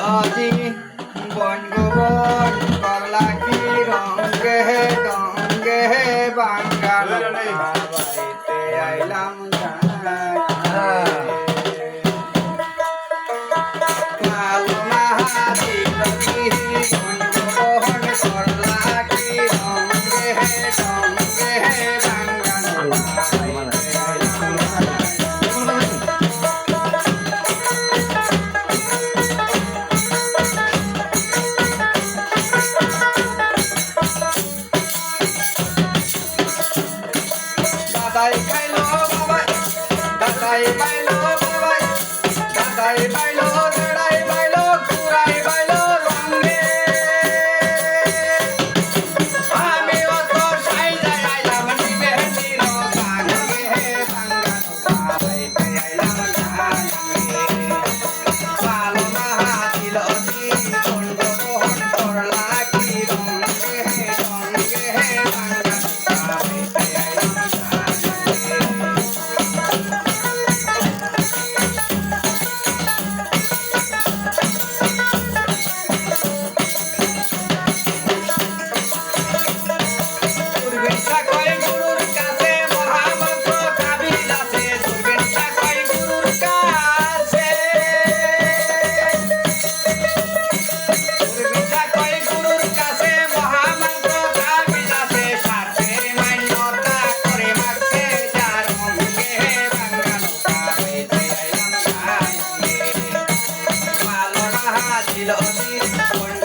দি বন গোবন করলা কি রঙ্গে রঙ্গে বাঙ্গাল বাড়িতে আইলাম কালো মাহাদিল দি বন গোবন করলা কি রঙ্গে রঙ্গে বাঙ্গাল বাড়িতে আইলাম দাদাই খাইলো বাবাই দাদাই বাইলো বাবাই দাদাই বাইলো দাদাই বাইলো কুড়াই বাইলো রঙে আমি অত সাই যাই আইলাম নিবেনি রঙে বাঙ্গানো বাবাইতে আইলাম জানে কালো মাহাদিল দি বন্ধ বহন করলা কি রঙে রঙে বাঙ্গানো বাবাইতে আইলাম ছিল